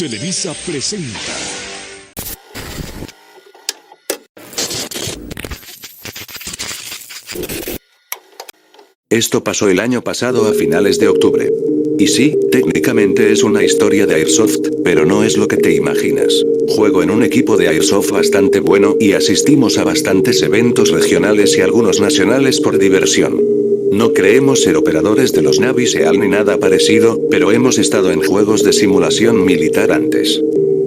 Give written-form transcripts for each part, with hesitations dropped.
Televisa presenta. Esto pasó el año pasado a finales de octubre. Y sí, técnicamente es una historia de Airsoft, pero no es lo que te imaginas. Juego en un equipo de Airsoft bastante bueno y asistimos a bastantes eventos regionales y algunos nacionales por diversión. No creemos ser operadores de los Navy SEAL ni nada parecido, pero hemos estado en juegos de simulación militar antes.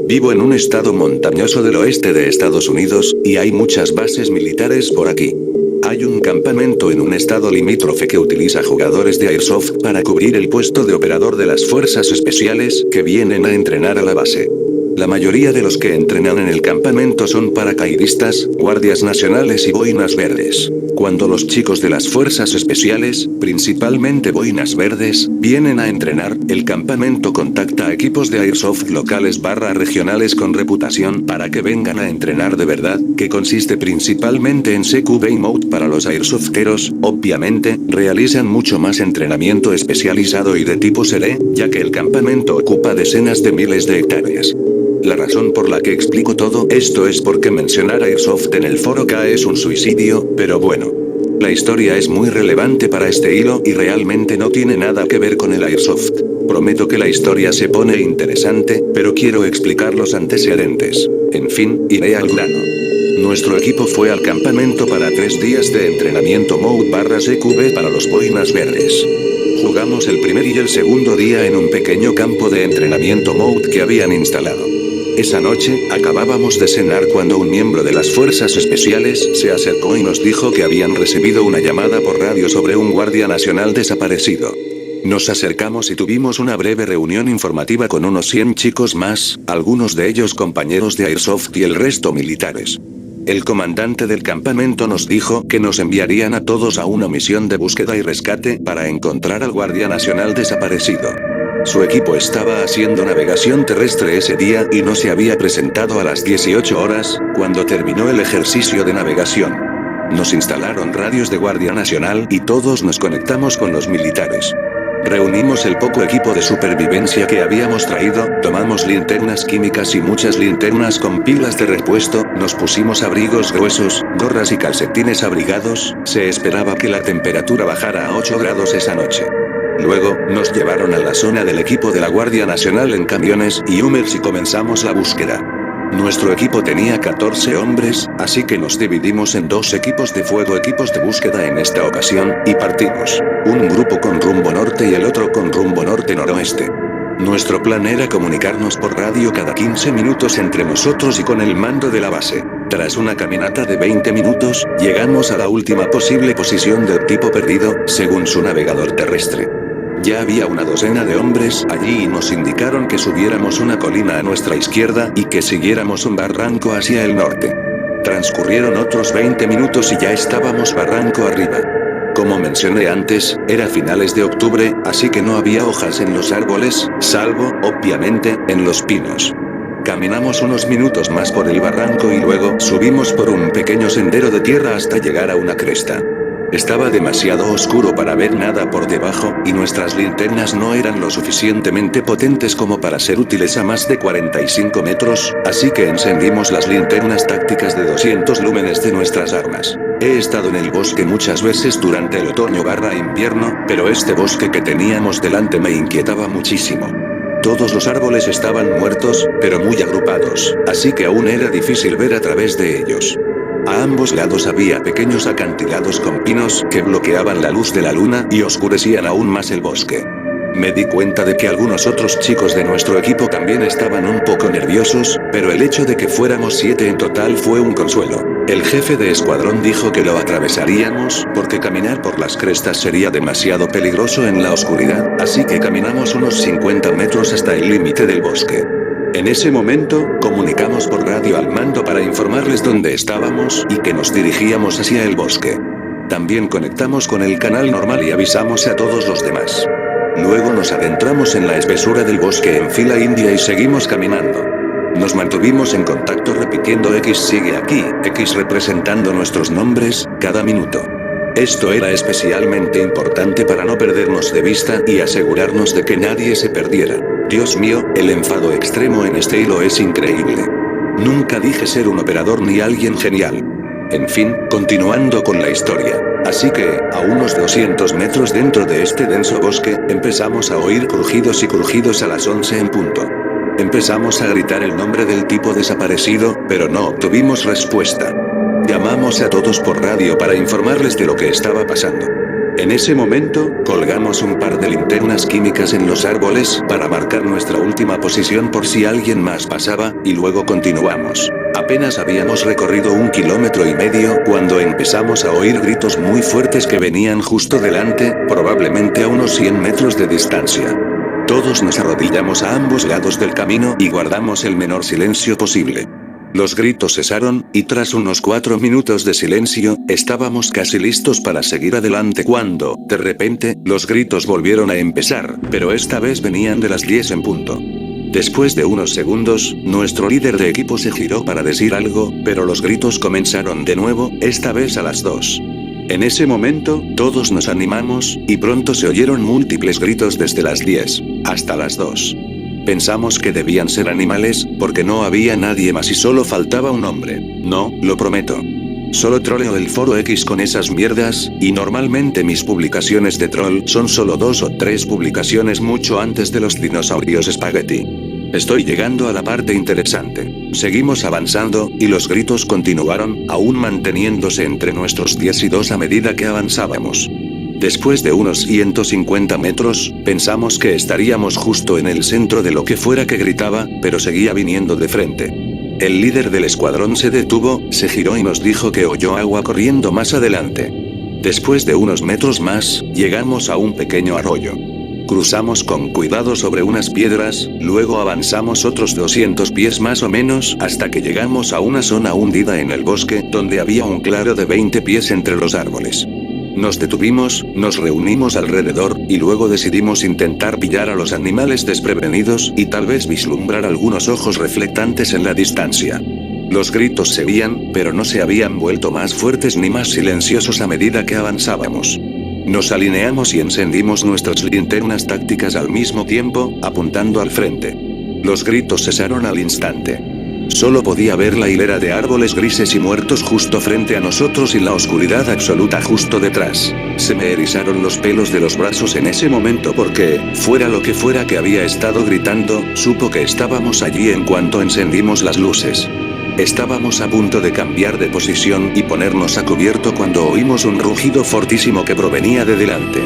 Vivo en un estado montañoso del oeste de Estados Unidos, y hay muchas bases militares por aquí. Hay un campamento en un estado limítrofe que utiliza jugadores de Airsoft para cubrir el puesto de operador de las fuerzas especiales que vienen a entrenar a la base. La mayoría de los que entrenan en el campamento son paracaidistas, guardias nacionales y boinas verdes. Cuando los chicos de las fuerzas especiales, principalmente boinas verdes, vienen a entrenar, el campamento contacta a equipos de Airsoft locales regionales con reputación para que vengan a entrenar de verdad, que consiste principalmente en CQB Mode para los airsofteros. Obviamente, realizan mucho más entrenamiento especializado y de tipo SERE, ya que el campamento ocupa decenas de miles de hectáreas. La razón por la que explico todo esto es porque mencionar Airsoft en el foro K es un suicidio, pero bueno. La historia es muy relevante para este hilo y realmente no tiene nada que ver con el Airsoft. Prometo que la historia se pone interesante, pero quiero explicar los antecedentes. En fin, iré al grano. Nuestro equipo fue al campamento para 3 días de entrenamiento Mode/CQB para los boinas verdes. Jugamos el primer y el segundo día en un pequeño campo de entrenamiento Mode que habían instalado. Esa noche, acabábamos de cenar cuando un miembro de las fuerzas especiales se acercó y nos dijo que habían recibido una llamada por radio sobre un guardia nacional desaparecido. Nos acercamos y tuvimos una breve reunión informativa con unos 100 chicos más, algunos de ellos compañeros de Airsoft y el resto militares. El comandante del campamento nos dijo que nos enviarían a todos a una misión de búsqueda y rescate para encontrar al guardia nacional desaparecido. Su equipo estaba haciendo navegación terrestre ese día y no se había presentado a las 18 horas, cuando terminó el ejercicio de navegación. Nos instalaron radios de Guardia Nacional y todos nos conectamos con los militares. Reunimos el poco equipo de supervivencia que habíamos traído, tomamos linternas químicas y muchas linternas con pilas de repuesto, nos pusimos abrigos gruesos, gorras y calcetines abrigados. Se esperaba que la temperatura bajara a 8 grados esa noche. Luego, nos llevaron a la zona del equipo de la Guardia Nacional en camiones y Hummers y comenzamos la búsqueda. Nuestro equipo tenía 14 hombres, así que nos dividimos en 2 equipos de fuego, equipos de búsqueda en esta ocasión, y partimos. Un grupo con rumbo norte y el otro con rumbo norte-noroeste. Nuestro plan era comunicarnos por radio cada 15 minutos entre nosotros y con el mando de la base. Tras una caminata de 20 minutos, llegamos a la última posible posición del tipo perdido, según su navegador terrestre. Ya había una docena de hombres allí y nos indicaron que subiéramos una colina a nuestra izquierda y que siguiéramos un barranco hacia el norte. Transcurrieron otros 20 minutos y ya estábamos barranco arriba. Como mencioné antes, era finales de octubre, así que no había hojas en los árboles, salvo, obviamente, en los pinos. Caminamos unos minutos más por el barranco y luego subimos por un pequeño sendero de tierra hasta llegar a una cresta. Estaba demasiado oscuro para ver nada por debajo, y nuestras linternas no eran lo suficientemente potentes como para ser útiles a más de 45 metros, así que encendimos las linternas tácticas de 200 lúmenes de nuestras armas. He estado en el bosque muchas veces durante el otoño/invierno, pero este bosque que teníamos delante me inquietaba muchísimo. Todos los árboles estaban muertos, pero muy agrupados, así que aún era difícil ver a través de ellos. A ambos lados había pequeños acantilados con pinos que bloqueaban la luz de la luna y oscurecían aún más el bosque. Me di cuenta de que algunos otros chicos de nuestro equipo también estaban un poco nerviosos, pero el hecho de que fuéramos 7 en total fue un consuelo. El jefe de escuadrón dijo que lo atravesaríamos, porque caminar por las crestas sería demasiado peligroso en la oscuridad, así que caminamos unos 50 metros hasta el límite del bosque. En ese momento, comunicamos por radio al mando para informarles dónde estábamos y que nos dirigíamos hacia el bosque. También conectamos con el canal normal y avisamos a todos los demás. Luego nos adentramos en la espesura del bosque en fila india y seguimos caminando. Nos mantuvimos en contacto repitiendo X sigue aquí, X representando nuestros nombres, cada minuto. Esto era especialmente importante para no perdernos de vista y asegurarnos de que nadie se perdiera. Dios mío, el enfado extremo en este hilo es increíble. Nunca dije ser un operador ni alguien genial. En fin, continuando con la historia. Así que, a unos 200 metros dentro de este denso bosque, empezamos a oír crujidos y crujidos a las 11 en punto. Empezamos a gritar el nombre del tipo desaparecido, pero no obtuvimos respuesta. Llamamos a todos por radio para informarles de lo que estaba pasando. En ese momento, colgamos un par de linternas químicas en los árboles para marcar nuestra última posición por si alguien más pasaba, y luego continuamos. Apenas habíamos recorrido 1,5 kilómetros cuando empezamos a oír gritos muy fuertes que venían justo delante, probablemente a unos 100 metros de distancia. Todos nos arrodillamos a ambos lados del camino y guardamos el menor silencio posible. Los gritos cesaron, y tras unos 4 minutos de silencio, estábamos casi listos para seguir adelante cuando, de repente, los gritos volvieron a empezar, pero esta vez venían de las 10 en punto. Después de unos segundos, nuestro líder de equipo se giró para decir algo, pero los gritos comenzaron de nuevo, esta vez a las 2. En ese momento, todos nos animamos, y pronto se oyeron múltiples gritos desde las 10 hasta las 2. Pensamos que debían ser animales, porque no había nadie más y solo faltaba un hombre. No, lo prometo. Solo troleo el foro X con esas mierdas, y normalmente mis publicaciones de troll son solo 2 o 3 publicaciones mucho antes de los dinosaurios espagueti. Estoy llegando a la parte interesante. Seguimos avanzando, y los gritos continuaron, aún manteniéndose entre nuestros 10 y 2 a medida que avanzábamos. Después de unos 150 metros, pensamos que estaríamos justo en el centro de lo que fuera que gritaba, pero seguía viniendo de frente. El líder del escuadrón se detuvo, se giró y nos dijo que oyó agua corriendo más adelante. Después de unos metros más, llegamos a un pequeño arroyo. Cruzamos con cuidado sobre unas piedras, luego avanzamos otros 200 pies más o menos hasta que llegamos a una zona hundida en el bosque, donde había un claro de 20 pies entre los árboles. Nos detuvimos, nos reunimos alrededor, y luego decidimos intentar pillar a los animales desprevenidos y tal vez vislumbrar algunos ojos reflectantes en la distancia. Los gritos seguían, pero no se habían vuelto más fuertes ni más silenciosos a medida que avanzábamos. Nos alineamos y encendimos nuestras linternas tácticas al mismo tiempo, apuntando al frente. Los gritos cesaron al instante. Solo podía ver la hilera de árboles grises y muertos justo frente a nosotros y la oscuridad absoluta justo detrás. Se me erizaron los pelos de los brazos en ese momento porque, fuera lo que fuera que había estado gritando, supo que estábamos allí en cuanto encendimos las luces. Estábamos a punto de cambiar de posición y ponernos a cubierto cuando oímos un rugido fortísimo que provenía de delante.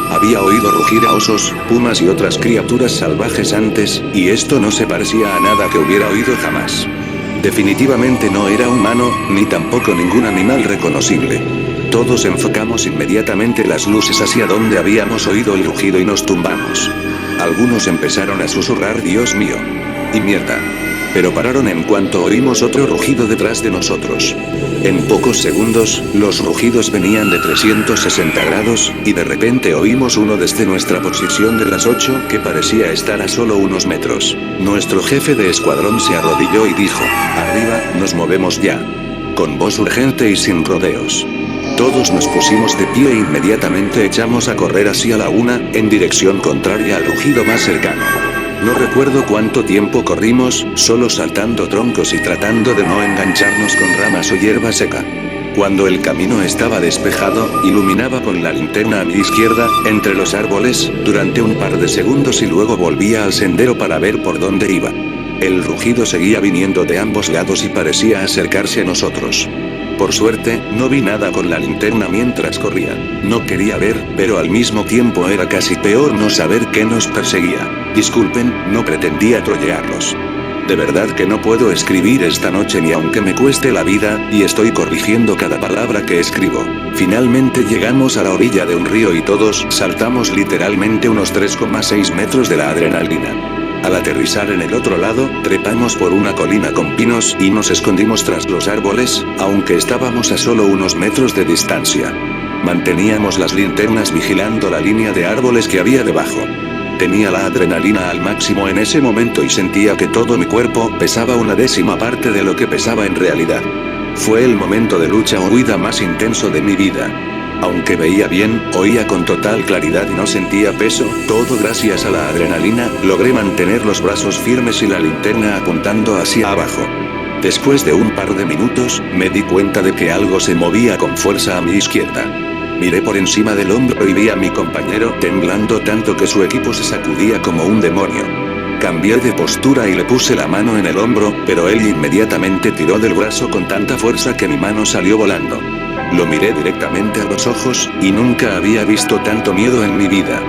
Había oído rugir a osos, pumas y otras criaturas salvajes antes, y esto no se parecía a nada que hubiera oído jamás. Definitivamente no era humano, ni tampoco ningún animal reconocible. Todos enfocamos inmediatamente las luces hacia donde habíamos oído el rugido y nos tumbamos. Algunos empezaron a susurrar «Dios mío». Y mierda. Pero pararon en cuanto oímos otro rugido detrás de nosotros. En pocos segundos, los rugidos venían de 360 grados, y de repente oímos uno desde nuestra posición de las 8 que parecía estar a solo unos metros. Nuestro jefe de escuadrón se arrodilló y dijo, «Arriba, nos movemos ya». Con voz urgente y sin rodeos. Todos nos pusimos de pie e inmediatamente echamos a correr hacia la una, en dirección contraria al rugido más cercano. No recuerdo cuánto tiempo corrimos, solo saltando troncos y tratando de no engancharnos con ramas o hierba seca. Cuando el camino estaba despejado, iluminaba con la linterna a mi izquierda, entre los árboles, durante un par de segundos y luego volvía al sendero para ver por dónde iba. El rugido seguía viniendo de ambos lados y parecía acercarse a nosotros. Por suerte, no vi nada con la linterna mientras corría. No quería ver, pero al mismo tiempo era casi peor no saber qué nos perseguía. Disculpen, no pretendía trollearlos. De verdad que no puedo escribir esta noche ni aunque me cueste la vida, y estoy corrigiendo cada palabra que escribo. Finalmente llegamos a la orilla de un río y todos saltamos literalmente unos 3,6 metros de la adrenalina. Al aterrizar en el otro lado, trepamos por una colina con pinos y nos escondimos tras los árboles, aunque estábamos a solo unos metros de distancia. Manteníamos las linternas vigilando la línea de árboles que había debajo. Tenía la adrenalina al máximo en ese momento y sentía que todo mi cuerpo pesaba una décima parte de lo que pesaba en realidad. Fue el momento de lucha o huida más intenso de mi vida. Aunque veía bien, oía con total claridad y no sentía peso, todo gracias a la adrenalina, logré mantener los brazos firmes y la linterna apuntando hacia abajo. Después de un par de minutos, me di cuenta de que algo se movía con fuerza a mi izquierda. Miré por encima del hombro y vi a mi compañero temblando tanto que su equipo se sacudía como un demonio. Cambié de postura y le puse la mano en el hombro, pero él inmediatamente tiró del brazo con tanta fuerza que mi mano salió volando. Lo miré directamente a los ojos, y nunca había visto tanto miedo en mi vida.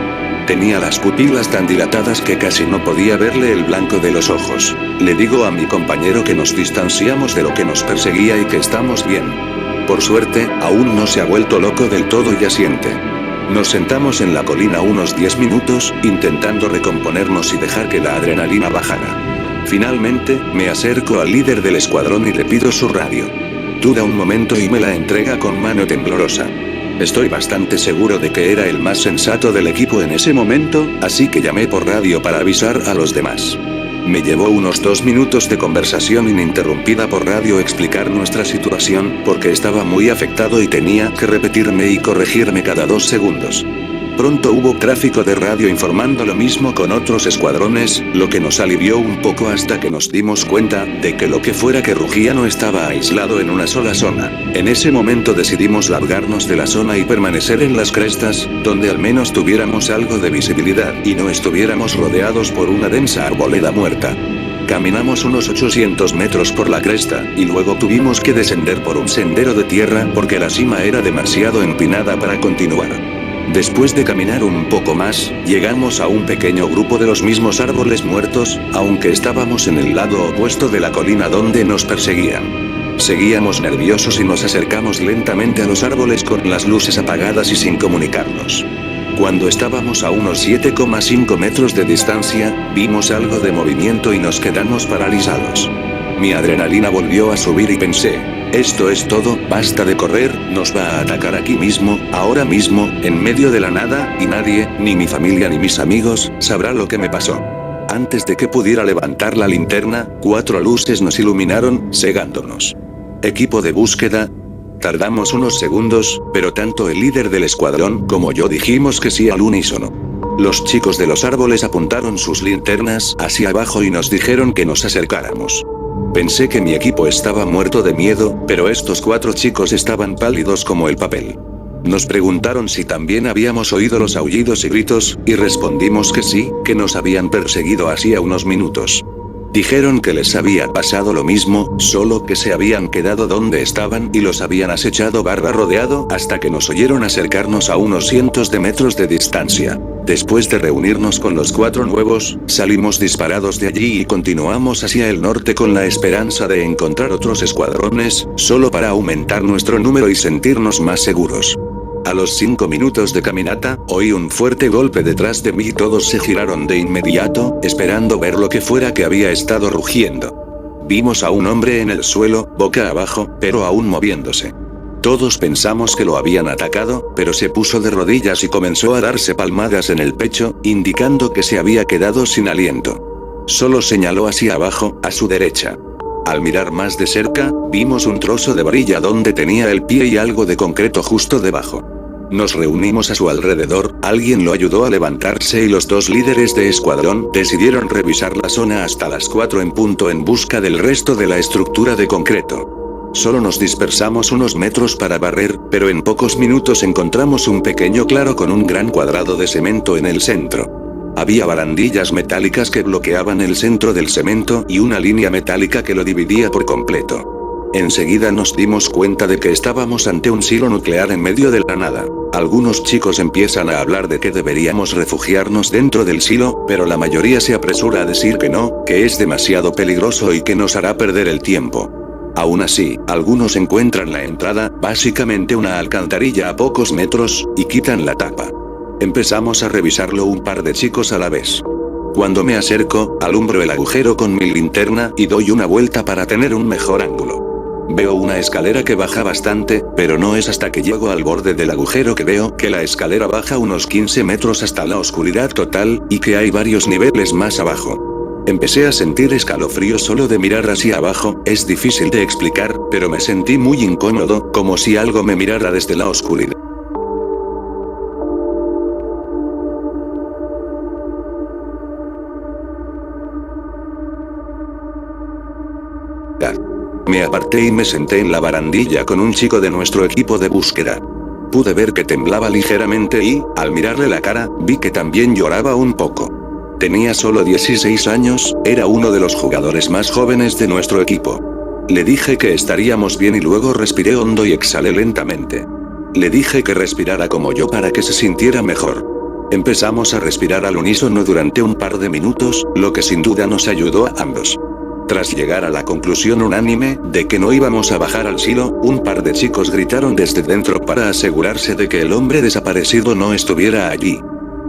Tenía las pupilas tan dilatadas que casi no podía verle el blanco de los ojos. Le digo a mi compañero que nos distanciamos de lo que nos perseguía y que estamos bien. Por suerte, aún no se ha vuelto loco del todo y asiente. Nos sentamos en la colina unos 10 minutos, intentando recomponernos y dejar que la adrenalina bajara. Finalmente, me acerco al líder del escuadrón y le pido su radio. Duda un momento y me la entrega con mano temblorosa. Estoy bastante seguro de que era el más sensato del equipo en ese momento, así que llamé por radio para avisar a los demás. Me llevó unos 2 minutos de conversación ininterrumpida por radio explicar nuestra situación, porque estaba muy afectado y tenía que repetirme y corregirme cada 2 segundos. Pronto hubo tráfico de radio informando lo mismo con otros escuadrones, lo que nos alivió un poco hasta que nos dimos cuenta de que lo que fuera que rugía no estaba aislado en una sola zona. En ese momento decidimos largarnos de la zona y permanecer en las crestas, donde al menos tuviéramos algo de visibilidad y no estuviéramos rodeados por una densa arboleda muerta. Caminamos unos 800 metros por la cresta, y luego tuvimos que descender por un sendero de tierra porque la cima era demasiado empinada para continuar. Después de caminar un poco más, llegamos a un pequeño grupo de los mismos árboles muertos, aunque estábamos en el lado opuesto de la colina donde nos perseguían. Seguíamos nerviosos y nos acercamos lentamente a los árboles con las luces apagadas y sin comunicarnos. Cuando estábamos a unos 7,5 metros de distancia, vimos algo de movimiento y nos quedamos paralizados. Mi adrenalina volvió a subir y pensé, esto es todo, basta de correr, nos va a atacar aquí mismo, ahora mismo, en medio de la nada, y nadie, ni mi familia ni mis amigos, sabrá lo que me pasó. Antes de que pudiera levantar la linterna, 4 luces nos iluminaron, cegándonos. Equipo de búsqueda. Tardamos unos segundos, pero tanto el líder del escuadrón como yo dijimos que sí al unísono. Los chicos de los árboles apuntaron sus linternas hacia abajo y nos dijeron que nos acercáramos. Pensé que mi equipo estaba muerto de miedo, pero estos 4 chicos estaban pálidos como el papel. Nos preguntaron si también habíamos oído los aullidos y gritos, y respondimos que sí, que nos habían perseguido hacía unos minutos. Dijeron que les había pasado lo mismo, solo que se habían quedado donde estaban y los habían acechado rodeado hasta que nos oyeron acercarnos a unos cientos de metros de distancia. Después de reunirnos con los 4 nuevos, salimos disparados de allí y continuamos hacia el norte con la esperanza de encontrar otros escuadrones, solo para aumentar nuestro número y sentirnos más seguros. A los 5 minutos de caminata, oí un fuerte golpe detrás de mí y todos se giraron de inmediato, esperando ver lo que fuera que había estado rugiendo. Vimos a un hombre en el suelo, boca abajo, pero aún moviéndose. Todos pensamos que lo habían atacado, pero se puso de rodillas y comenzó a darse palmadas en el pecho, indicando que se había quedado sin aliento. Solo señaló hacia abajo, a su derecha. Al mirar más de cerca, vimos un trozo de varilla donde tenía el pie y algo de concreto justo debajo. Nos reunimos a su alrededor, alguien lo ayudó a levantarse y los 2 líderes de escuadrón decidieron revisar la zona hasta las 4 en punto en busca del resto de la estructura de concreto. Solo nos dispersamos unos metros para barrer, pero en pocos minutos encontramos un pequeño claro con un gran cuadrado de cemento en el centro. Había barandillas metálicas que bloqueaban el centro del cemento y una línea metálica que lo dividía por completo. Enseguida nos dimos cuenta de que estábamos ante un silo nuclear en medio de la nada. Algunos chicos empiezan a hablar de que deberíamos refugiarnos dentro del silo, pero la mayoría se apresura a decir que no, que es demasiado peligroso y que nos hará perder el tiempo. Aún así, algunos encuentran la entrada, básicamente una alcantarilla a pocos metros, y quitan la tapa. Empezamos a revisarlo un par de chicos a la vez. Cuando me acerco, alumbro el agujero con mi linterna y doy una vuelta para tener un mejor ángulo. Veo una escalera que baja bastante, pero no es hasta que llego al borde del agujero que veo que la escalera baja unos 15 metros hasta la oscuridad total, y que hay varios niveles más abajo. Empecé a sentir escalofríos solo de mirar hacia abajo, es difícil de explicar, pero me sentí muy incómodo, como si algo me mirara desde la oscuridad. Me aparté y me senté en la barandilla con un chico de nuestro equipo de búsqueda. Pude ver que temblaba ligeramente y, al mirarle la cara, vi que también lloraba un poco. Tenía solo 16 años, era uno de los jugadores más jóvenes de nuestro equipo. Le dije que estaríamos bien y luego respiré hondo y exhalé lentamente. Le dije que respirara como yo para que se sintiera mejor. Empezamos a respirar al unísono durante un par de minutos, lo que sin duda nos ayudó a ambos. Tras llegar a la conclusión unánime de que no íbamos a bajar al silo, un par de chicos gritaron desde dentro para asegurarse de que el hombre desaparecido no estuviera allí.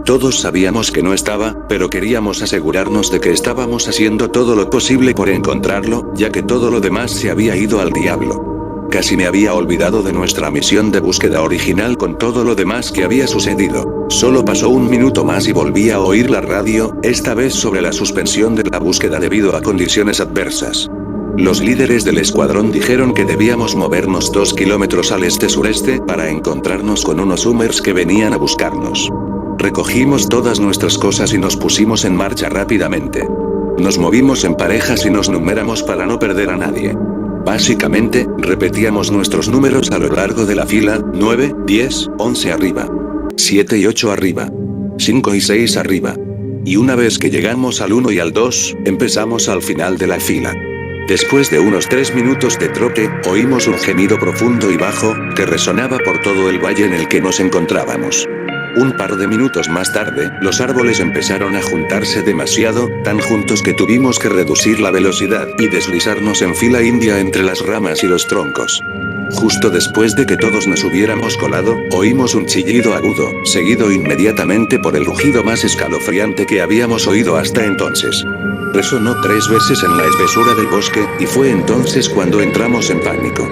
Todos sabíamos que no estaba, pero queríamos asegurarnos de que estábamos haciendo todo lo posible por encontrarlo, ya que todo lo demás se había ido al diablo. Casi me había olvidado de nuestra misión de búsqueda original con todo lo demás que había sucedido. Solo pasó un minuto más y volví a oír la radio, esta vez sobre la suspensión de la búsqueda debido a condiciones adversas. Los líderes del escuadrón dijeron que debíamos movernos 2 kilómetros al este-sureste para encontrarnos con unos Hummers que venían a buscarnos. Recogimos todas nuestras cosas y nos pusimos en marcha rápidamente. Nos movimos en parejas y nos numeramos para no perder a nadie. Básicamente, repetíamos nuestros números a lo largo de la fila: 9, 10, 11 arriba. 7 y 8 arriba. 5 y 6 arriba. Y una vez que llegamos al 1 y al 2, empezamos al final de la fila. Después de unos 3 minutos de trote, oímos un gemido profundo y bajo, que resonaba por todo el valle en el que nos encontrábamos. Un par de minutos más tarde, los árboles empezaron a juntarse demasiado, tan juntos que tuvimos que reducir la velocidad y deslizarnos en fila india entre las ramas y los troncos. Justo después de que todos nos hubiéramos colado, oímos un chillido agudo, seguido inmediatamente por el rugido más escalofriante que habíamos oído hasta entonces. Resonó 3 veces en la espesura del bosque, y fue entonces cuando entramos en pánico.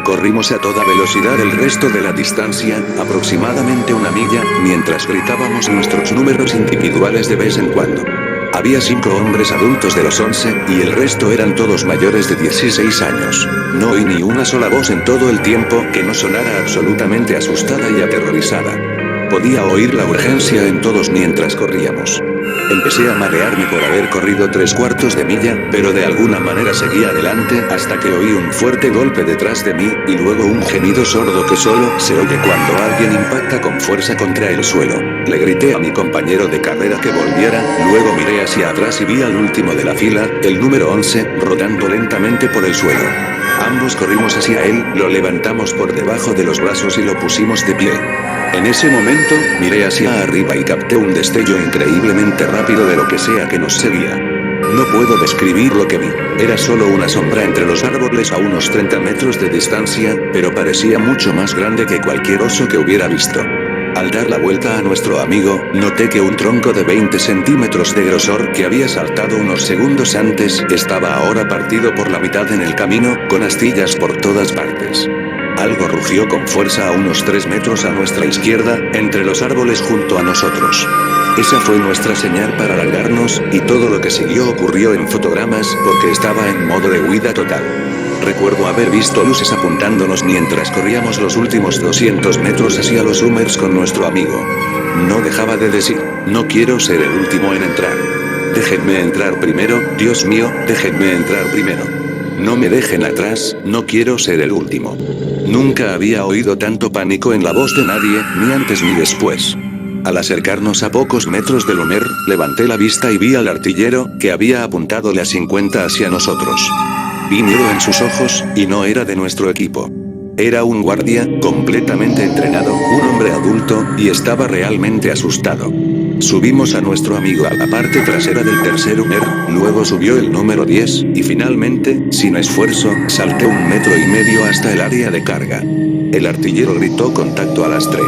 Corrimos a toda velocidad el resto de la distancia, aproximadamente 1 milla, mientras gritábamos nuestros números individuales de vez en cuando. Había 5 hombres adultos de los 11, y el resto eran todos mayores de 16 años. No oí ni una sola voz en todo el tiempo que no sonara absolutamente asustada y aterrorizada. Podía oír la urgencia en todos mientras corríamos. Empecé a marearme por haber corrido 3/4 de milla, pero de alguna manera seguí adelante hasta que oí un fuerte golpe detrás de mí, y luego un gemido sordo que solo se oye cuando alguien impacta con fuerza contra el suelo. Le grité a mi compañero de carrera que volviera, luego miré hacia atrás y vi al último de la fila, el número 11, rodando lentamente por el suelo. Ambos corrimos hacia él, lo levantamos por debajo de los brazos y lo pusimos de pie. En ese momento, miré hacia arriba y capté un destello increíblemente rápido de lo que sea que nos seguía. No puedo describir lo que vi. Era solo una sombra entre los árboles a unos 30 metros de distancia, pero parecía mucho más grande que cualquier oso que hubiera visto. Al dar la vuelta a nuestro amigo, noté que un tronco de 20 centímetros de grosor que había saltado unos segundos antes, estaba ahora partido por la mitad en el camino, con astillas por todas partes. Algo rugió con fuerza a unos 3 metros a nuestra izquierda, entre los árboles junto a nosotros. Esa fue nuestra señal para largarnos, y todo lo que siguió ocurrió en fotogramas, porque estaba en modo de huida total. Recuerdo haber visto luces apuntándonos mientras corríamos los últimos 200 metros hacia los Hummers con nuestro amigo. No dejaba de decir: no quiero ser el último en entrar. Déjenme entrar primero, Dios mío, déjenme entrar primero. No me dejen atrás, no quiero ser el último. Nunca había oído tanto pánico en la voz de nadie, ni antes ni después. Al acercarnos a pocos metros del Hummer, levanté la vista y vi al artillero, que había apuntado la 50 hacia nosotros. Vi miedo en sus ojos, y no era de nuestro equipo. Era un guardia, completamente entrenado, un hombre adulto, y estaba realmente asustado. Subimos a nuestro amigo a la parte trasera del tercer Hummer, luego subió el número 10, y finalmente, sin esfuerzo, salté 1,5 metros hasta el área de carga. El artillero gritó contacto a las 3.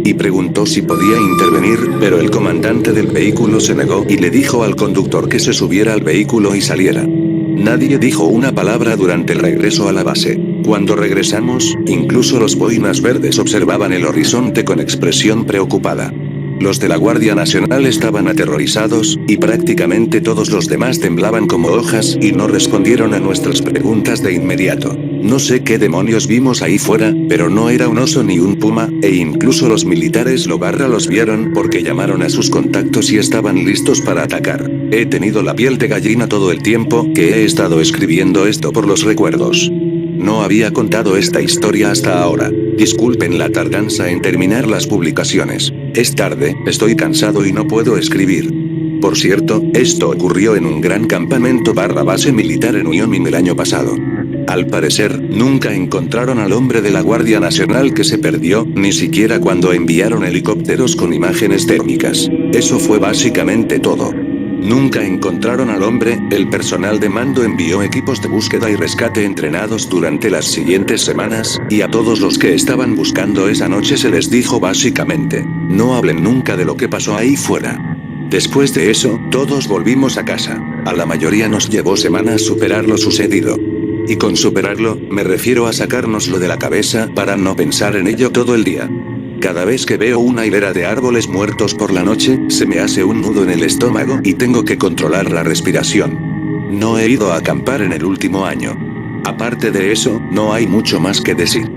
Y preguntó si podía intervenir, pero el comandante del vehículo se negó y le dijo al conductor que se subiera al vehículo y saliera. Nadie dijo una palabra durante el regreso a la base. Cuando regresamos, incluso los boinas verdes observaban el horizonte con expresión preocupada. Los de la Guardia Nacional estaban aterrorizados, y prácticamente todos los demás temblaban como hojas y no respondieron a nuestras preguntas de inmediato. No sé qué demonios vimos ahí fuera, pero no era un oso ni un puma, e incluso los militares los vieron porque llamaron a sus contactos y estaban listos para atacar. He tenido la piel de gallina todo el tiempo que he estado escribiendo esto por los recuerdos. No había contado esta historia hasta ahora. Disculpen la tardanza en terminar las publicaciones. Es tarde, estoy cansado y no puedo escribir. Por cierto, esto ocurrió en un gran campamento barra base militar en Wyoming el año pasado. Al parecer, nunca encontraron al hombre de la Guardia Nacional que se perdió, ni siquiera cuando enviaron helicópteros con imágenes térmicas. Eso fue básicamente todo. Nunca encontraron al hombre, el personal de mando envió equipos de búsqueda y rescate entrenados durante las siguientes semanas, y a todos los que estaban buscando esa noche se les dijo básicamente, no hablen nunca de lo que pasó ahí fuera. Después de eso, todos volvimos a casa. A la mayoría nos llevó semanas superar lo sucedido. Y con superarlo, me refiero a sacárnoslo de la cabeza para no pensar en ello todo el día. Cada vez que veo una hilera de árboles muertos por la noche, se me hace un nudo en el estómago y tengo que controlar la respiración. No he ido a acampar en el último año. Aparte de eso, no hay mucho más que decir.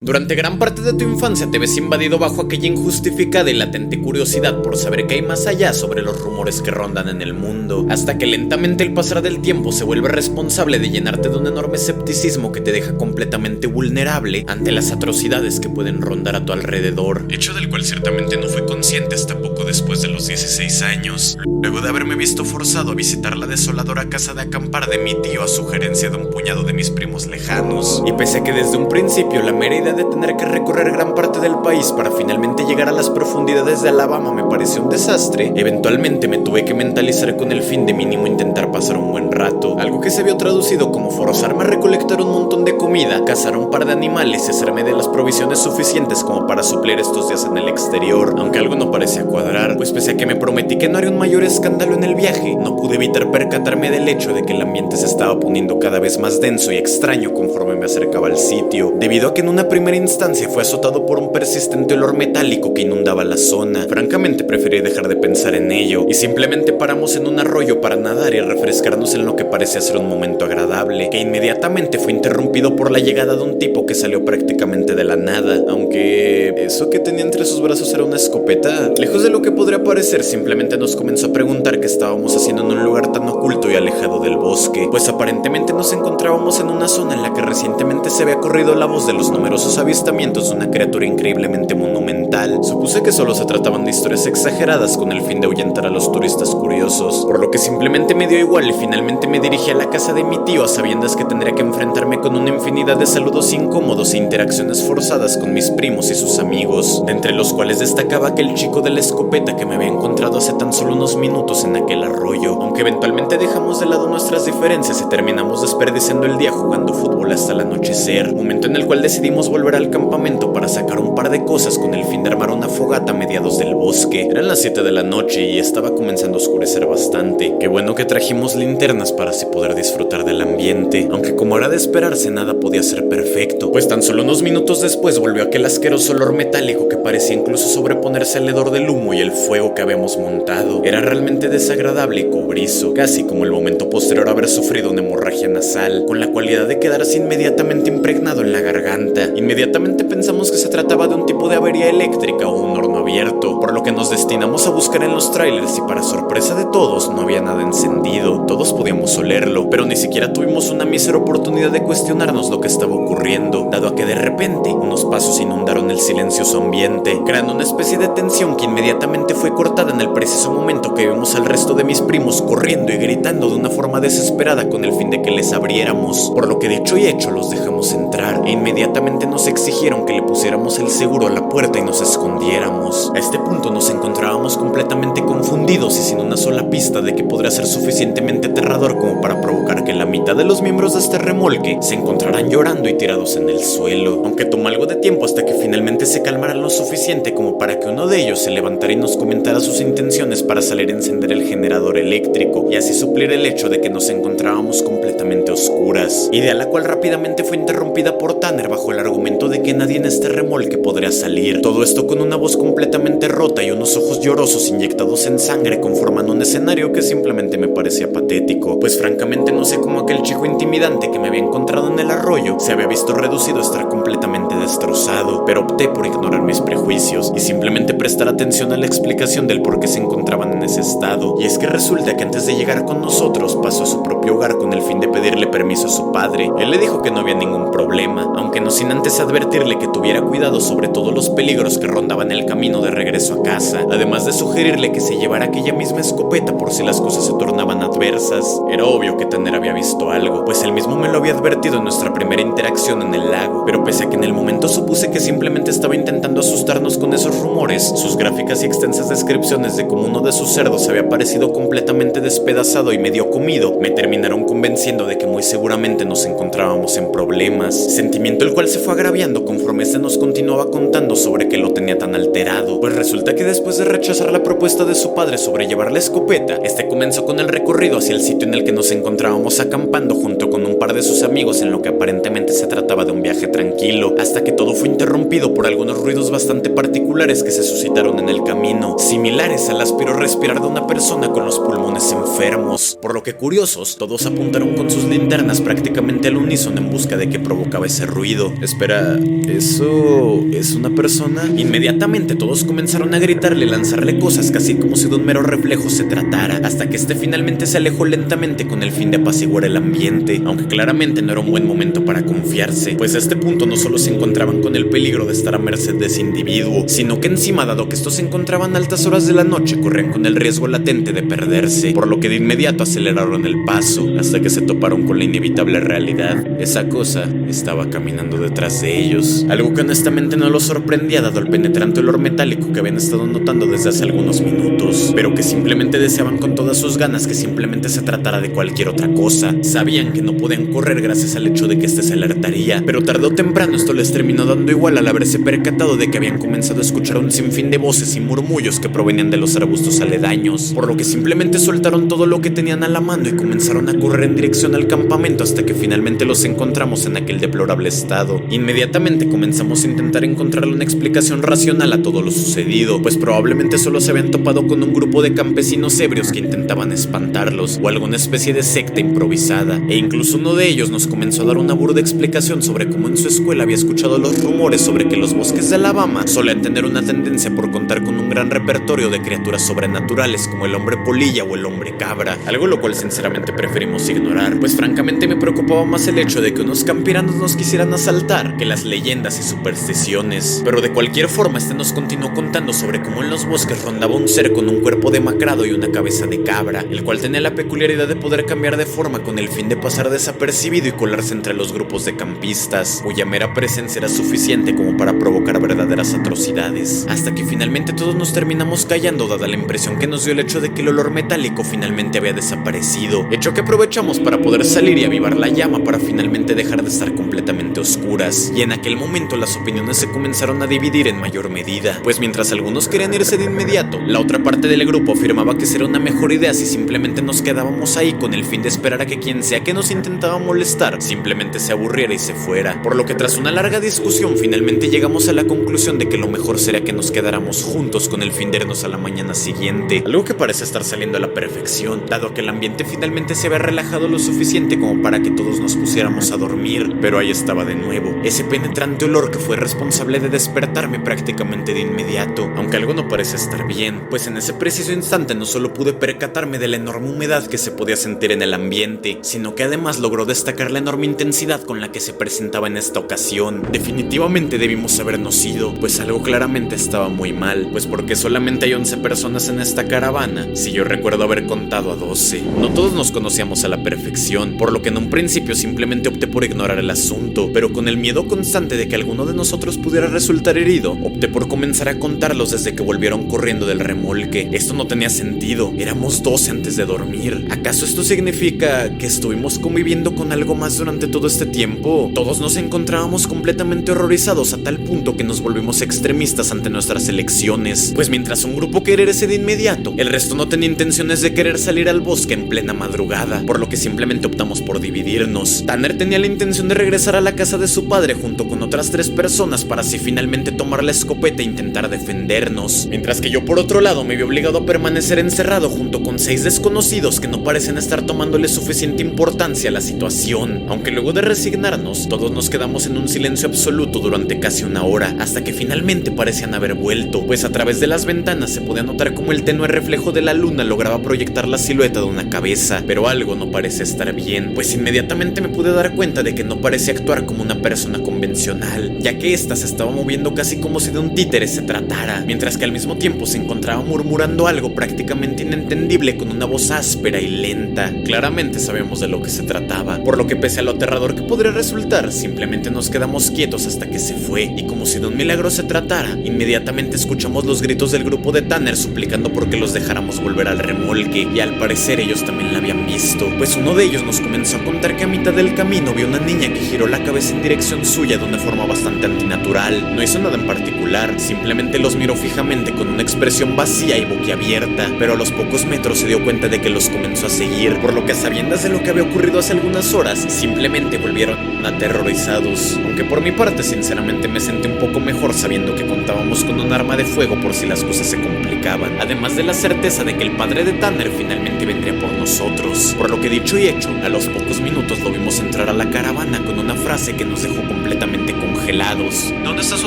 Durante gran parte de tu infancia te ves invadido bajo aquella injustificada y latente curiosidad por saber qué hay más allá sobre los rumores que rondan en el mundo, hasta que lentamente el pasar del tiempo se vuelve responsable de llenarte de un enorme escepticismo que te deja completamente vulnerable ante las atrocidades que pueden rondar a tu alrededor, hecho del cual ciertamente no fui consciente hasta poco después de los 16 años, luego de haberme visto forzado a visitar la desoladora casa de acampar de mi tío a sugerencia de un puñado de mis primos lejanos, y pese a que desde un principio la mera idea de tener que recorrer gran parte del país para finalmente llegar a las profundidades de Alabama me pareció un desastre, eventualmente me tuve que mentalizar con el fin de mínimo intentar pasar un buen rato, algo que se vio traducido como forzarme a recolectar un montón de comida, cazar un par de animales y hacerme de las provisiones suficientes como para suplir estos días en el exterior, aunque algo no parecía cuadrar, pues pese a que me prometí que no haría un mayor escándalo en el viaje, no pude evitar percatarme del hecho de que el ambiente se estaba poniendo cada vez más denso y extraño conforme me acercaba al sitio, debido a que en una primera instancia fue azotado por un persistente olor metálico que inundaba la zona. Francamente preferí dejar de pensar en ello y simplemente paramos en un arroyo para nadar y refrescarnos en lo que parecía ser un momento agradable, que inmediatamente fue interrumpido por la llegada de un tipo que salió prácticamente de la nada, aunque eso que tenía entre sus brazos era una escopeta. Lejos de lo que podría parecer, simplemente nos comenzó a preguntar qué estábamos haciendo en un lugar tan oculto y alejado del bosque, pues aparentemente nos encontrábamos en una zona en la que recientemente se había corrido la voz de los numerosos avistamientos de una criatura increíblemente monumental. Supuse que solo se trataban de historias exageradas con el fin de ahuyentar a los turistas curiosos, por lo que simplemente me dio igual y finalmente me dirigí a la casa de mi tío a sabiendas que tendría que enfrentarme con una infinidad de saludos incómodos e interacciones forzadas con mis primos y sus amigos, de entre los cuales destacaba aquel chico de la escopeta que me había encontrado hace tan solo unos minutos en aquel arroyo, aunque eventualmente dejamos de lado nuestras diferencias y terminamos desperdiciando el día jugando fútbol hasta el anochecer, momento en el cual decidimos volver al campamento para sacar un par de cosas con el fin de armar una fogata a mediados del bosque. Eran las 7 de la noche y estaba comenzando a oscurecer bastante. Qué bueno que trajimos linternas para así poder disfrutar del ambiente, aunque como era de esperarse nada podía ser perfecto, pues tan solo unos minutos después volvió aquel asqueroso olor metálico que parecía incluso sobreponerse al hedor del humo y el fuego que habíamos montado. Era realmente desagradable y cobrizo, casi como el momento posterior a haber sufrido una hemorragia nasal, con la cualidad de quedarse inmediatamente impregnado en la garganta. Inmediatamente pensamos que se trataba de un tipo de avería eléctrica o un horno abierto, por lo que nos destinamos a buscar en los trailers y para sorpresa de todos no había nada encendido. Todos podíamos olerlo, pero ni siquiera tuvimos una mísera oportunidad de cuestionarnos lo que estaba ocurriendo, dado a que de repente unos pasos inundaron el silencioso ambiente, creando una especie de tensión que inmediatamente fue cortada en el preciso momento que vimos al resto de mis primos corriendo y gritando de una forma desesperada con el fin de que les abriéramos, por lo que dicho y hecho los dejamos entrar e inmediatamente nos exigieron que le pusiéramos el seguro a la puerta y nos escondiéramos. A este punto nos encontrábamos completamente confundidos y sin una sola pista de que podría ser suficientemente aterrador como para provocar que la mitad de los miembros de este remolque se encontraran llorando y tirados en el suelo, aunque tomó algo de tiempo hasta que finalmente se calmaran lo suficiente como para que uno de ellos se levantara y nos comentara sus intenciones para salir a encender el generador eléctrico y así suplir el hecho de que nos encontrábamos completamente oscuras, idea la cual rápidamente fue interrumpida por Tanner bajo el argumento de que nadie en este remolque podría salir. Todo esto con una voz completamente rota y unos ojos llorosos inyectados en sangre conformando un escenario que simplemente me parecía patético. Pues francamente no sé cómo aquel chico intimidante que me había encontrado en el arroyo se había visto reducido a estar completamente destrozado, pero opté por ignorar mis prejuicios y simplemente prestar atención a la explicación del por qué se encontraban en ese estado. Y es que resulta que antes de llegar con nosotros pasó a su propio hogar con el fin de pedirle permiso a su padre. Él le dijo que no había ningún problema, aunque no sin antes advertirle que tuviera cuidado sobre todos los peligros que rondaban el camino de regreso a casa, además de sugerirle que se llevara aquella misma escopeta por si las cosas se tornaban adversas. Era obvio que Tanner había visto algo, pues él mismo me lo había advertido en nuestra primera interacción en el lago, pero pese a que en el momento supuse que simplemente estaba intentando asustarnos con esos rumores, sus gráficas y extensas descripciones de cómo uno de sus cerdos había aparecido completamente despedazado y medio comido, me terminaron convenciendo de que muy seguramente nos encontrábamos en problemas, sentimiento el cual se fue agraviando conforme este nos continuaba contando sobre qué lo tenía tan alterado. Pues resulta que después de rechazar la propuesta de su padre sobre llevar la escopeta, este comenzó con el recorrido hacia el sitio en el que nos encontrábamos acampando junto con un par de sus amigos en lo que aparentemente se trataba de un viaje tranquilo, hasta que todo fue interrumpido por algunos ruidos bastante particulares que se suscitaron en el camino, similares al áspero respirar de una persona con los pulmones enfermos, por lo que curiosos, todos apuntaron con sus linternas prácticamente al unísono en busca de qué provocaba ese ruido. Espera, ¿eso es una persona? Inmediatamente todos comenzaron a gritarle y lanzarle cosas casi como si de un mero reflejo se tratara, hasta que este finalmente se alejó lentamente con el fin de apaciguar el ambiente, aunque claramente no era un buen momento para confiarse, pues a este punto no solo se encontraban con el peligro de estar a merced de ese individuo, sino que encima, dado que estos se encontraban a altas horas de la noche, corrían con el riesgo latente de perderse, por lo que de inmediato aceleraron el paso, hasta que se toparon con la inevitable realidad. Esa cosa estaba caminando detrás de ellos, algo que honestamente no los sorprendía dado el penetrante olor metálico que habían estado notando desde hace algunos minutos, pero que simplemente deseaban con todas sus ganas que simplemente se tratara de cualquier otra cosa. Sabían que no podían correr gracias al hecho de que este se alertaría, pero tarde o temprano esto les terminó dando igual al haberse percatado de que habían comenzado a escuchar un sinfín de voces y murmullos que provenían de los arbustos aledaños, por lo que simplemente soltaron todo lo que tenían a la mano y comenzaron a correr en dirección al campamento hasta que finalmente los encontramos en aquel deplorable estado. Inmediatamente comenzamos a intentar encontrarle una explicación racional a todo lo sucedido, pues probablemente solo se habían topado con un grupo de campesinos ebrios que intentaban espantarlos, o alguna especie de secta improvisada, e incluso uno de ellos nos comenzó a dar una burda explicación sobre cómo en su escuela había escuchado los rumores sobre que los bosques de Alabama solían tener una tendencia por contar con un gran repertorio de criaturas sobrenaturales como el hombre polilla o el hombre cabra, algo lo cual sinceramente preferimos ignorar, pues francamente me preocupaba más el hecho de que unos campiranos nos quisieran asaltar que las leyendas y supersticiones. Pero de cualquier forma este nos continuó contando sobre cómo en los bosques rondaba un ser con un cuerpo demacrado y una cabeza de cabra, el cual tenía la peculiaridad de poder cambiar de forma con el fin de pasar desapercibido y colarse entre los grupos de campistas, cuya mera presencia era suficiente como para provocar verdaderas atrocidades, hasta que finalmente todos nos terminamos callando dada la impresión que nos dio el hecho de que el olor metálico finalmente había desaparecido, hecho que aprovechamos para poder salir y avivar la llama para finalmente dejar de estar completamente oscuras. Y en aquel momento las opiniones se comenzaron a dividir en mayor medida, pues mientras algunos querían irse de inmediato, la otra parte del grupo afirmaba que sería una mejor idea si simplemente nos quedábamos ahí con el fin de esperar a que quien sea que nos intentaba molestar simplemente se aburriera y se fuera, por lo que tras una larga discusión finalmente llegamos a la conclusión de que lo mejor sería que nos quedáramos juntos con el fin de irnos a la mañana siguiente, algo que parece estar saliendo a la perfección, dado que el ambiente finalmente se había relajado lo suficiente como para que todos nos pusiéramos a dormir. Pero ahí estaba de nuevo, ese penetrante olor que fue responsable de despertarme prácticamente de inmediato, aunque algo no parece estar bien, pues en ese preciso instante no solo pude percatarme de la enorme humedad que se podía sentir en el ambiente, sino que además logró destacar la enorme intensidad con la que se presentaba en esta ocasión. Definitivamente debimos habernos ido, pues algo claramente estaba muy mal, pues porque solamente hay 11 personas en esta caravana, si yo recuerdo haber contado a 12. No todos nos conocíamos a la perfección, por lo que en un principio simplemente opté por ignorar el asunto, pero con el miedo constante de que alguno de nosotros pudiera resultar herido, opté por comenzar a contarlos desde que volvieron corriendo del remolque. Esto no tenía sentido, éramos 12 antes de dormir. ¿Acaso esto significa que estuvimos conviviendo con algo más durante todo este tiempo? Todos nos encontrábamos completamente horrorizados a tal punto que nos volvimos extremistas ante nuestras elecciones, pues mientras un grupo quería irse de inmediato, el resto no tenía intenciones de querer salir al bosque en plena madrugada, por lo que simplemente optamos por dividirnos. Tanner tenía la intención de regresar a la casa de su padre junto con otras 3 personas para así finalmente tomar la escopeta e intentar defendernos. Mientras que yo por otro lado me vi obligado a permanecer encerrado junto con 6 desconocidos que no parecen estar tomándole suficiente importancia a la situación. Aunque luego de resignarnos, todos nos quedamos en un silencio absoluto durante casi una hora, hasta que finalmente parecían haber vuelto, pues a través de las ventanas se podía notar como el tenue reflejo de la luna lograba proyectar la silueta de una cabeza, pero algo no parece estar bien, pues inmediatamente me pude dar cuenta de que no parecía actuar como una persona convencional, ya que ésta se estaba moviendo casi como si de un títere se tratara, mientras que al mismo tiempo se encontraba murmurando algo prácticamente inentendible con una voz áspera y lenta. Claramente sabemos de lo que se trataba, por lo que pese a lo aterrador que podría resultar, simplemente nos quedamos quietos hasta que se fue, y como si de un milagro se tratara, inmediatamente escuchamos los gritos del grupo de Tanner suplicando porque los dejáramos volver al remolque, y al parecer ellos también la habían visto, pues uno de ellos nos comenzó a contar que a mitad del camino vio una niña que giró la cabeza en dirección suya de una forma bastante antinatural. No hizo nada en particular, simplemente los miró fijamente con una expresión vacía y boquiabierta, pero a los pocos metros se dio cuenta de que los comenzó a seguir, por lo que a sabiendas de lo que había ocurrido hace algunas horas, simplemente volvieron aterrorizados. Aunque por mi parte sinceramente me sentí un poco mejor sabiendo que contábamos con un arma de fuego por si las cosas se complicaban, además de la certeza de que el padre de Tanner finalmente vendría por nosotros, por lo que dicho y hecho, a los pocos minutos lo vimos entrar a la caravana con una frase que nos dejó completamente congelados. ¿Dónde está su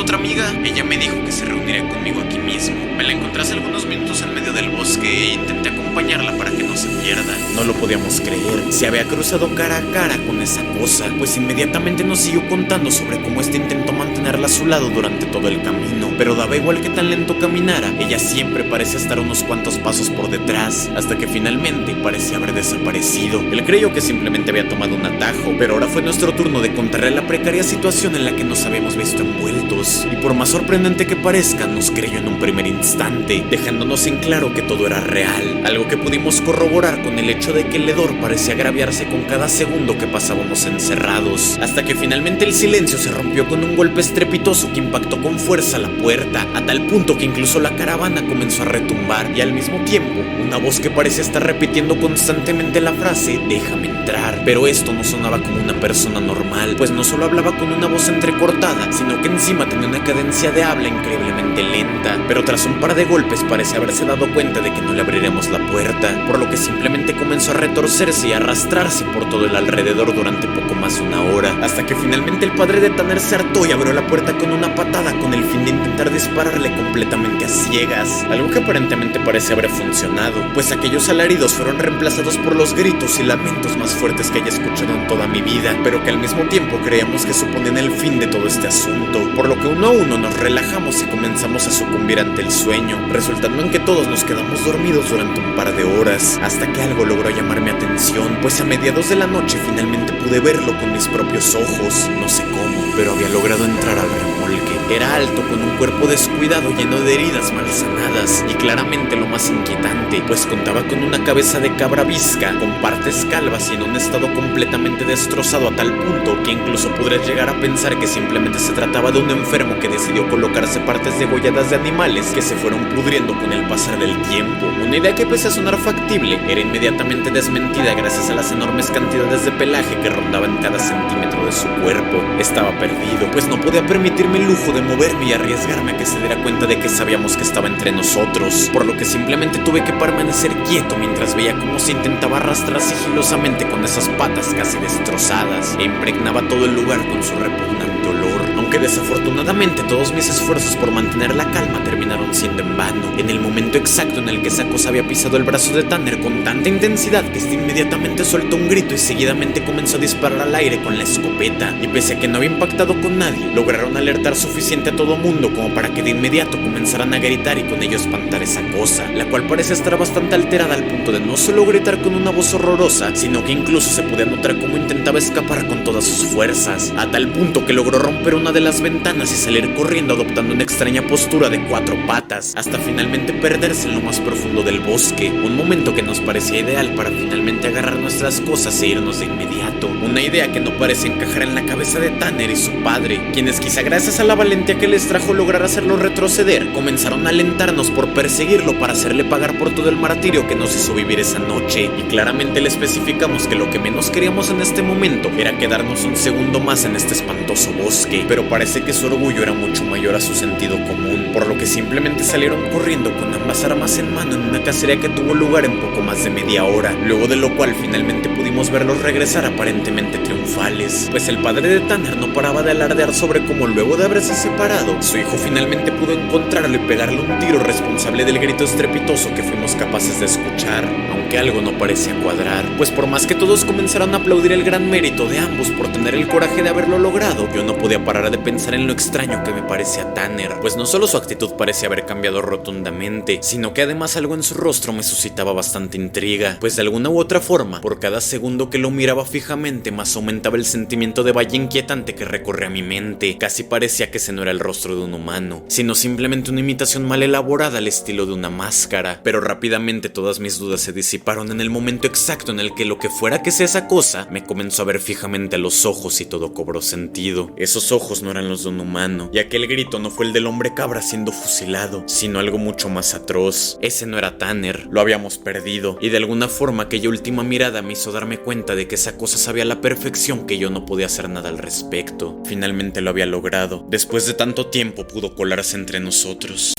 otra amiga? Ella me dijo que se reuniría conmigo aquí mismo. Me la encontré hace algunos minutos en medio del bosque e intenté acompañarla para que no se pierda. No lo podíamos creer, se había cruzado cara a cara con esa cosa, pues inmediatamente nos siguió contando sobre cómo intentó mantenerla a su lado durante todo el camino, pero daba igual que tan lento caminara, ella siempre parecía estar unos cuantos pasos por detrás, hasta que finalmente parecía haber desaparecido. Él creyó que simplemente había tomado un atajo, pero ahora fue nuestro turno de contarle la precaria situación en la que nos habíamos visto envueltos, y por más sorprendente que parezca, nos creyó en un primer instante, dejándonos en claro que todo era real, algo que pudimos corroborar con el hecho de que el hedor parecía agraviarse con cada segundo que pasábamos encerrados, hasta que finalmente el silencio se rompió con un golpe estrepitoso que impactó con fuerza la puerta, a tal punto que incluso la caravana comenzó a retumbar, y al mismo tiempo, una voz que parecía estar repitiendo constantemente la frase "déjame entrar", pero esto no sonaba como una persona normal, pues no solo hablaba con una voz entrecortada, sino que encima tenía una cadencia de habla increíblemente lenta, pero tras un par de golpes parecía haberse dado cuenta de que no le abriremos la puerta, por lo que simplemente comenzó a retorcerse y a arrastrarse por todo el alrededor durante poco más de una hora, hasta que finalmente el padre de Tanner se hartó y abrió la puerta con una patada con el fin de intentar dispararle completamente a ciegas, algo que aparentemente parece haber funcionado, pues aquellos alaridos fueron reemplazados por los gritos y lamentos más fuertes que haya escuchado en toda mi vida, pero que al mismo tiempo creíamos que suponían el fin de todo este asunto, por lo que uno a uno nos relajamos y comenzamos a sucumbir ante el sueño, resultando en que todos nos quedamos dormidos durante un par de horas, hasta que algo logró llamar mi atención, pues a mediados de la noche finalmente pude verlo con mis propios ojos, no sé cómo, pero había logrado entrar al remolque. Era alto, con un cuerpo descuidado lleno de heridas mal sanadas, y claramente lo más inquietante, pues contaba con una cabeza de cabra visca, con partes calvas y en un estado completamente destrozado a tal punto que incluso podrías llegar a pensar que simplemente se trataba de un enfermo que decidió colocarse partes degolladas de animales que se fueron pudriendo con el pasar del tiempo. Una idea que pese a sonar factible, era inmediatamente desmentida gracias a las enormes cantidades de pelaje que rondaban cada centímetro de su cuerpo. Estaba perdido, pues no podía permitirme el lujo de moverme y arriesgarme a que se diera cuenta de que sabíamos que estaba entre nosotros, por lo que simplemente tuve que permanecer quieto mientras veía cómo se intentaba arrastrar sigilosamente con esas patas casi destrozadas e impregnaba todo el lugar con su repugnante olor, aunque desafortunadamente todos mis esfuerzos por mantener la calma terminaron siendo en vano, en el momento exacto en el que esa cosa había pisado el brazo de Tanner con tanta intensidad que este inmediatamente soltó un grito y seguidamente comenzó a disparar al aire con la escopeta, y pese a que no había impactado con nadie, lograron alertar suficiente a todo mundo como para que de inmediato comenzaran a gritar y con ello espantar esa cosa, la cual parece estar bastante alterada al punto de no solo gritar con una voz horrorosa, sino que incluso se podía notar cómo intentaba escapar con todas sus fuerzas, a tal punto que logró romper una de de las ventanas y salir corriendo adoptando una extraña postura de 4 patas, hasta finalmente perderse en lo más profundo del bosque, un momento que nos parecía ideal para finalmente agarrar nuestras cosas e irnos de inmediato, una idea que no parece encajar en la cabeza de Tanner y su padre, quienes quizá gracias a la valentía que les trajo lograr hacerlo retroceder, comenzaron a alentarnos por perseguirlo para hacerle pagar por todo el martirio que nos hizo vivir esa noche, y claramente le especificamos que lo que menos queríamos en este momento era quedarnos un segundo más en este espantoso bosque, pero parece que su orgullo era mucho mayor a su sentido común, por lo que simplemente salieron corriendo con ambas armas en mano en una cacería que tuvo lugar en poco más de media hora, luego de lo cual finalmente pudimos verlos regresar aparentemente triunfales, pues el padre de Tanner no paraba de alardear sobre cómo luego de haberse separado, su hijo finalmente pudo encontrarlo y pegarle un tiro responsable del grito estrepitoso que fuimos capaces de escuchar, aunque algo no parecía cuadrar, pues por más que todos comenzaron a aplaudir el gran mérito de ambos por tener el coraje de haberlo logrado, yo no podía parar de pensar en lo extraño que me parecía Tanner, pues no solo su actitud parecía haber cambiado rotundamente, sino que además algo en su rostro me suscitaba bastante intriga, pues de alguna u otra forma, por cada segundo que lo miraba fijamente, más aumentaba el sentimiento de valle inquietante que recorría mi mente, casi parecía que ese no era el rostro de un humano, sino simplemente una imitación mal elaborada al estilo de una máscara, pero rápidamente todas mis dudas se disiparon en el momento exacto en el que lo que fuera que sea esa cosa, me comenzó a ver fijamente a los ojos y todo cobró sentido. Esos ojos no eran los de un humano, y aquel grito no fue el del hombre cabra siendo fusilado, sino algo mucho más atroz. Ese no era Tanner, lo habíamos perdido, y de alguna forma aquella última mirada me hizo darme cuenta de que esa cosa sabía a la perfección que yo no podía hacer nada al respecto. Finalmente lo había logrado. Después de tanto tiempo pudo colarse entre nosotros.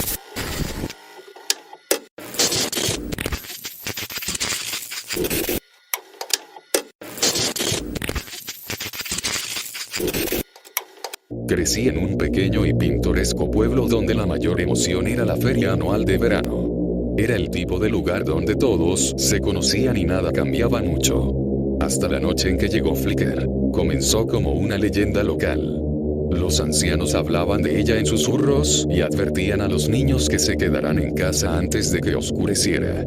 Crecí en un pequeño y pintoresco pueblo donde la mayor emoción era la feria anual de verano. Era el tipo de lugar donde todos se conocían y nada cambiaba mucho. Hasta la noche en que llegó Flicker. Comenzó como una leyenda local. Los ancianos hablaban de ella en susurros y advertían a los niños que se quedaran en casa antes de que oscureciera.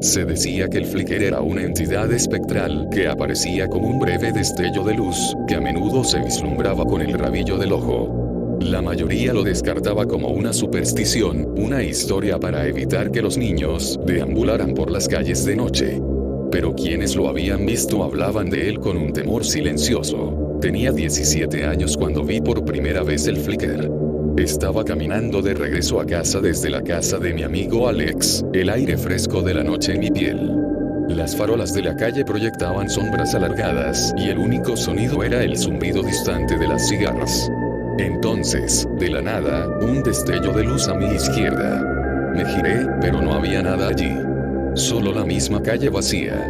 Se decía que el Flicker era una entidad espectral que aparecía como un breve destello de luz, que a menudo se vislumbraba con el rabillo del ojo. La mayoría lo descartaba como una superstición, una historia para evitar que los niños deambularan por las calles de noche. Pero quienes lo habían visto hablaban de él con un temor silencioso. Tenía 17 años cuando vi por primera vez el Flicker. Estaba caminando de regreso a casa desde la casa de mi amigo Alex, el aire fresco de la noche en mi piel. Las farolas de la calle proyectaban sombras alargadas y el único sonido era el zumbido distante de las cigarras. Entonces, de la nada, un destello de luz a mi izquierda. Me giré, pero no había nada allí. Solo la misma calle vacía.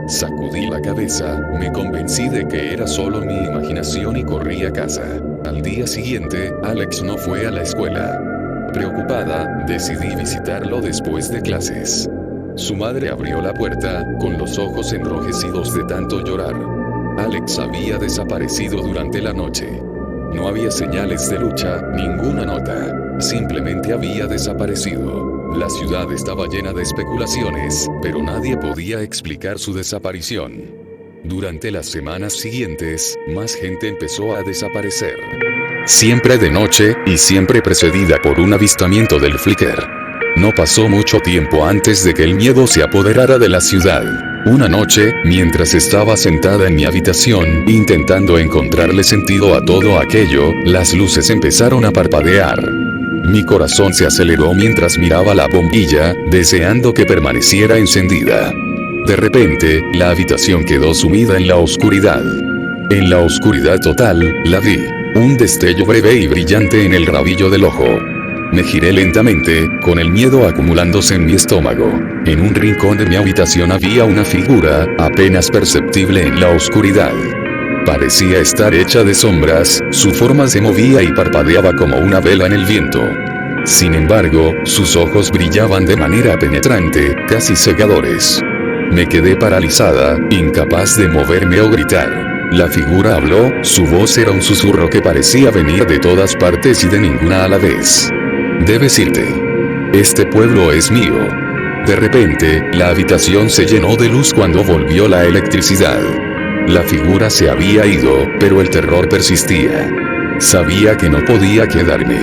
Sacudí la cabeza, me convencí de que era solo mi imaginación y corrí a casa. Al día siguiente, Alex no fue a la escuela. Preocupada, decidí visitarlo después de clases. Su madre abrió la puerta, con los ojos enrojecidos de tanto llorar. Alex había desaparecido durante la noche. No había señales de lucha, ninguna nota. Simplemente había desaparecido. La ciudad estaba llena de especulaciones, pero nadie podía explicar su desaparición. Durante las semanas siguientes, más gente empezó a desaparecer. Siempre de noche, y siempre precedida por un avistamiento del Flicker. No pasó mucho tiempo antes de que el miedo se apoderara de la ciudad. Una noche, mientras estaba sentada en mi habitación, intentando encontrarle sentido a todo aquello, las luces empezaron a parpadear. Mi corazón se aceleró mientras miraba la bombilla, deseando que permaneciera encendida. De repente, la habitación quedó sumida en la oscuridad. En la oscuridad total, la vi. Un destello breve y brillante en el rabillo del ojo. Me giré lentamente, con el miedo acumulándose en mi estómago. En un rincón de mi habitación había una figura, apenas perceptible en la oscuridad. Parecía estar hecha de sombras, su forma se movía y parpadeaba como una vela en el viento. Sin embargo, sus ojos brillaban de manera penetrante, casi cegadores. Me quedé paralizada, incapaz de moverme o gritar. La figura habló, su voz era un susurro que parecía venir de todas partes y de ninguna a la vez. Debes irte. Este pueblo es mío. De repente, la habitación se llenó de luz cuando volvió la electricidad. La figura se había ido, pero el terror persistía. Sabía que no podía quedarme.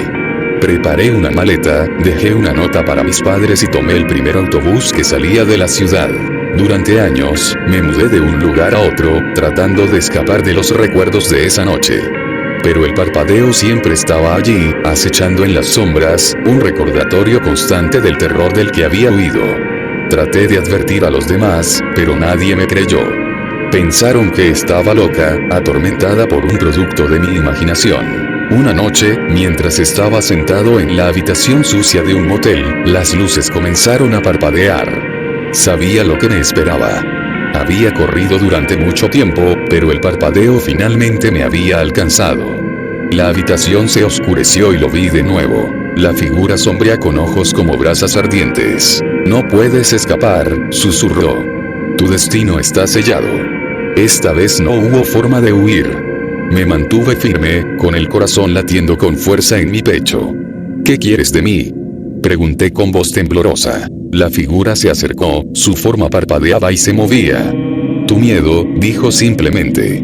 Preparé una maleta, dejé una nota para mis padres y tomé el primer autobús que salía de la ciudad. Durante años, me mudé de un lugar a otro, tratando de escapar de los recuerdos de esa noche. Pero el parpadeo siempre estaba allí, acechando en las sombras, un recordatorio constante del terror del que había huido. Traté de advertir a los demás, pero nadie me creyó. Pensaron que estaba loca, atormentada por un producto de mi imaginación. Una noche, mientras estaba sentado en la habitación sucia de un motel, las luces comenzaron a parpadear. Sabía lo que me esperaba. Había corrido durante mucho tiempo, pero el parpadeo finalmente me había alcanzado. La habitación se oscureció y lo vi de nuevo. La figura sombría con ojos como brasas ardientes. No puedes escapar, susurró. Tu destino está sellado. Esta vez no hubo forma de huir. Me mantuve firme, con el corazón latiendo con fuerza en mi pecho. ¿Qué quieres de mí?, pregunté con voz temblorosa. La figura se acercó, su forma parpadeaba y se movía. Tu miedo, dijo simplemente.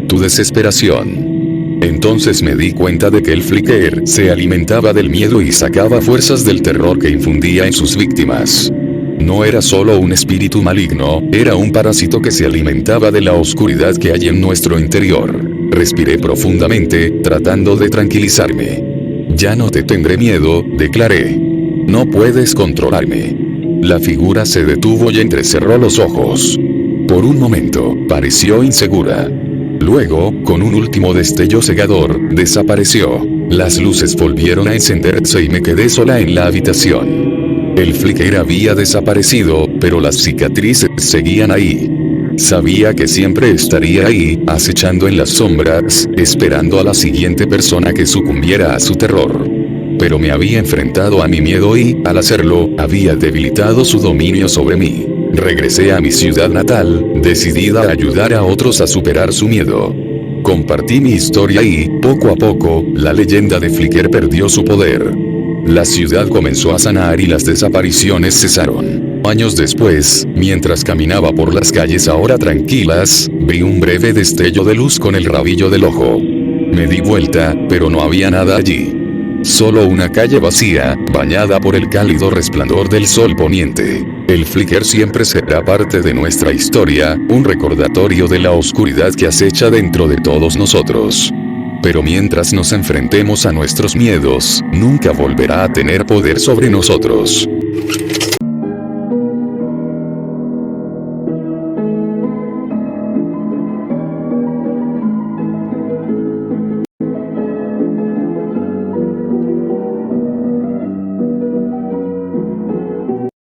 Tu desesperación. Entonces me di cuenta de que el flicker se alimentaba del miedo y sacaba fuerzas del terror que infundía en sus víctimas. No era solo un espíritu maligno, era un parásito que se alimentaba de la oscuridad que hay en nuestro interior. Respiré profundamente, tratando de tranquilizarme. Ya no te tendré miedo, declaré. No puedes controlarme. La figura se detuvo y entrecerró los ojos. Por un momento, pareció insegura. Luego, con un último destello cegador, desapareció. Las luces volvieron a encenderse y me quedé sola en la habitación. El flicker había desaparecido, pero las cicatrices seguían ahí. Sabía que siempre estaría ahí, acechando en las sombras, esperando a la siguiente persona que sucumbiera a su terror. Pero me había enfrentado a mi miedo y, al hacerlo, había debilitado su dominio sobre mí. Regresé a mi ciudad natal, decidida a ayudar a otros a superar su miedo. Compartí mi historia y, poco a poco, la leyenda de Flicker perdió su poder. La ciudad comenzó a sanar y las desapariciones cesaron. Años después, mientras caminaba por las calles ahora tranquilas, vi un breve destello de luz con el rabillo del ojo. Me di vuelta, pero no había nada allí. Solo una calle vacía, bañada por el cálido resplandor del sol poniente. El flicker siempre será parte de nuestra historia, un recordatorio de la oscuridad que acecha dentro de todos nosotros. Pero mientras nos enfrentemos a nuestros miedos, nunca volverá a tener poder sobre nosotros.